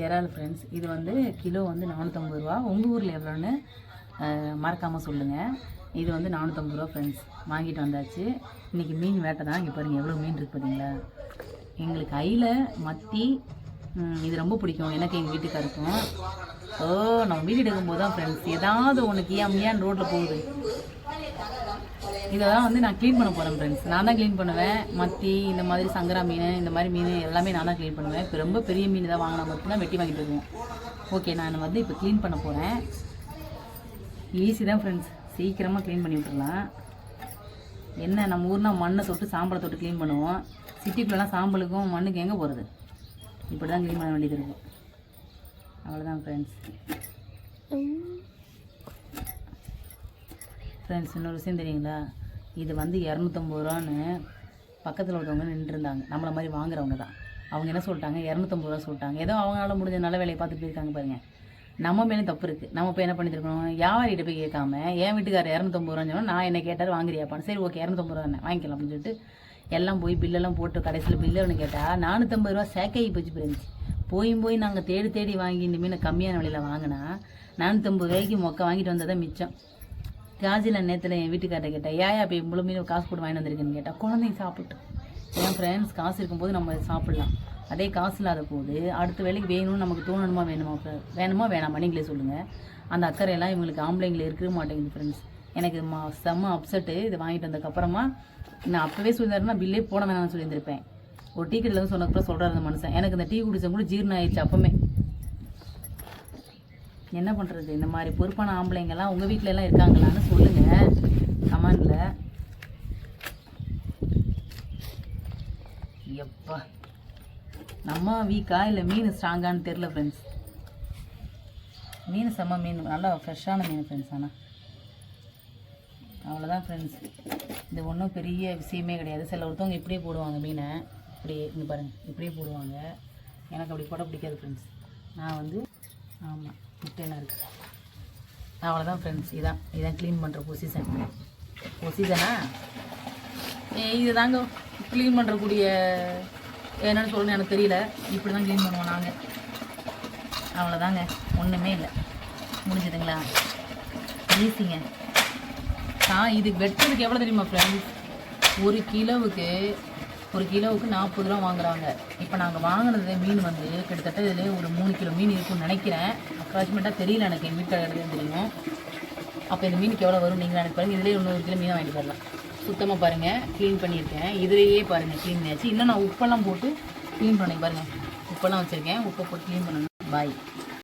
இறால் ஃப்ரெண்ட்ஸ். இது வந்து கிலோ வந்து 450 ரூபா. உங்கள் ஊரில் எவ்வளோன்னு மறக்காமல் சொல்லுங்கள். இது வந்து 450 ரூபா ஃப்ரெண்ட்ஸ். வாங்கிட்டு வந்தாச்சு. இன்றைக்கி மீன் வேட்டை தான். இங்கே பாருங்கள் எவ்வளோ மீன் இருக்குது பார்த்தீங்களா. எங்களுக்கு அயில மத்தி இது ரொம்ப பிடிக்கும் எனக்கு, எங்கள் வீட்டுக்காருக்கும். நம்ம வீடு எடுக்கும்போது தான் ஃப்ரெண்ட்ஸ் ஏதாவது ஒன்று கியாமியான்னு ரோட்டில் போகுது. இதெல்லாம் வந்து நான் க்ளீன் பண்ண போகிறேன் ஃப்ரெண்ட்ஸ். நான் தான் க்ளீன் பண்ணுவேன். மத்தி இந்த மாதிரி சங்கரா மீன் இந்த மாதிரி மீன் எல்லாமே நான் தான் க்ளீன் பண்ணுவேன். இப்போ ரொம்ப பெரிய மீன் தான் வாங்கினா மட்டும்தான் வெட்டி வாங்கிட்டு வருவோம். ஓகே, நான் வந்து இப்போ க்ளீன் பண்ண போகிறேன். ஈஸி தான் ஃப்ரெண்ட்ஸ், சீக்கிரமாக க்ளீன் பண்ணி விட்டுடலாம். என்ன நம்ம ஊர்னா மண்ணை தொட்டு சாம்பலை தொட்டு க்ளீன் பண்ணுவோம். சிட்டிக்குள்ளெலாம் சாம்பலுக்கும் மண்ணுக்கு எங்கே போகிறது? இப்படி தான் க்ளீன் பண்ண வேண்டியது இருக்கும். அவ்வளோதான் ஃப்ரெண்ட்ஸ். ஃப்ரெண்ட்ஸ் இன்னொரு விஷயம் தெரியுங்களா, இது வந்து 250 ரூபான்னு பக்கத்தில் ஒருத்தவங்க நின்றுருந்தாங்க. நம்மளை மாதிரி வாங்குறவங்க தான். அவங்க என்ன சொல்லிட்டாங்க, 250 ரூபா சொல்லிட்டாங்க. ஏதோ அவங்களால முடிஞ்ச நல்ல வேலையை பார்த்துட்டு போயிருக்காங்க பாருங்கள். நம்ம மேலே தப்பு இருக்குது. நம்ம இப்போ என்ன பண்ணியிருக்கணும், வியாபாரிகிட்ட போய் கேட்காம என் வீட்டுக்காரர் 250 ரூபான்னு சொன்னால் நான் என்ன கேட்டார் வாங்குறியாப்பான்னு. சரி ஓகே 250 ரூபா தானே வாங்கிக்கலாம் அப்படின்னு சொல்லிட்டு எல்லாம் போய் பில்லெல்லாம் போட்டு கடைசியில் பில்லுன்னு கேட்டால் 450 ரூபா சேக்கையை போச்சு போயிருந்துச்சு. போய் நாங்கள் தேடி வாங்கி இந்த மீனை கம்மியான விலையில் வாங்கினா 450 ரூபாய்க்கு மொக்க வாங்கிட்டு வந்ததான் மிச்சம். காஜில் நேரத்தில் என் வீட்டுக்கார்ட்ட கேட்டேன், ஏயா இப்போ இவ்வளோ மீன் காசு போட்டு வாங்கிட்டு வந்திருக்குன்னு கேட்டால், குழந்தைங்க சாப்பிட்டு. என் ஃப்ரெண்ட்ஸ் காசு இருக்கும்போது நம்ம சாப்பிட்லாம். அதே காசு இல்லாத போது அடுத்த வேலைக்கு வேணும்னு நமக்கு தோணணுமா வேணுமா வேணாமா நீங்களே சொல்லுங்கள். அந்த அக்கறையெல்லாம் இவங்களுக்கு ஆம்பளைங்களை இருக்கவே மாட்டேங்குது ஃப்ரெண்ட்ஸ். எனக்கு செம்ம அப்செட்டு. இது வாங்கிட்டு வந்ததுக்கப்புறமா நான் அப்போவே சொல்லியிருந்தேன்னா பில்லே போட வேணாம்னு சொல்லியிருந்திருப்பேன். ஒரு டீ கடையில் வந்து சொன்னதுக்கப்புறம் சொல்கிறார் அந்த மனுஷன். எனக்கு இந்த டீ குடிச்ச கூட ஜீரணம் ஆயிடுச்சு அப்போமே. என்ன பண்ணுறது, இந்த மாதிரி பொறுப்பான ஆம்பளைங்கெல்லாம் உங்கள் வீட்டில எல்லாம் இருக்காங்களான்னு சொல்லுங்கள் கமெண்டில். எப்பா நம்ம வீக்கா இல்லை மீன் ஸ்ட்ராங்கான்னு தெரில ஃப்ரெண்ட்ஸ். மீன் செம்ம மீன், நல்லா ஃப்ரெஷ்ஷான மீன் ஃப்ரெண்ட்ஸ். ஆனால் அவ்வளோதான் ஃப்ரெண்ட்ஸ். இது ஒன்றும் பெரிய விஷயமே கிடையாது. சில ஒருத்தவங்க இப்படியே போடுவாங்க மீனை, இப்படியே இங்கே பாருங்கள் இப்படியே போடுவாங்க. எனக்கு அப்படி போட பிடிக்காது ஃப்ரெண்ட்ஸ். நான் வந்து ஆமாம் முட்டையெல்லாம் இருக்குது. அவ்வளோதான் ஃப்ரெண்ட்ஸ். இதான் க்ளீன் பண்ணுற பொசிஷனா இது தாங்க க்ளீன் பண்ணுறக்கூடிய என்னென்னு சொல்லணும்னு எனக்கு தெரியல. இப்படி தான் க்ளீன் பண்ணுவோம் நாங்கள். அவ்வளோதாங்க, ஒன்றுமே இல்லை. முடிஞ்சதுங்களா? ஈஸிங்க. இது வெட்டுறதுக்கு எவ்வளோ தெரியுமா ஃப்ரெண்ட்ஸ், ஒரு கிலோவுக்கு 40 ரூபா வாங்குறாங்க. இப்போ நாங்கள் வாங்கினது மீன் வந்து கிட்டத்தட்ட இதில் ஒரு 3 கிலோ மீன் இருக்குன்னு நினைக்கிறேன். அப்ராக்சிமேட்டாக தெரியல எனக்கு, எங்கள் வீட்டில் எடுத்து தெரியும். அப்போ இந்த மீனுக்கு எவ்வளோ வரும் நீங்களும் எனக்கு பாருங்கள். இதிலே 1 கிலோ மீன் வாங்கிட்டு வரலாம். சுத்தமாக பாருங்கள் க்ளீன் பண்ணியிருக்கேன். இதிலேயே பாருங்கள் க்ளீன் ஆச்சு. இன்னும் நான் உப்பெல்லாம் போட்டு க்ளீன் பண்ணி பாருங்கள். உப்பெல்லாம் வச்சுருக்கேன். உப்பை போட்டு க்ளீன் பண்ணணும். பாய்.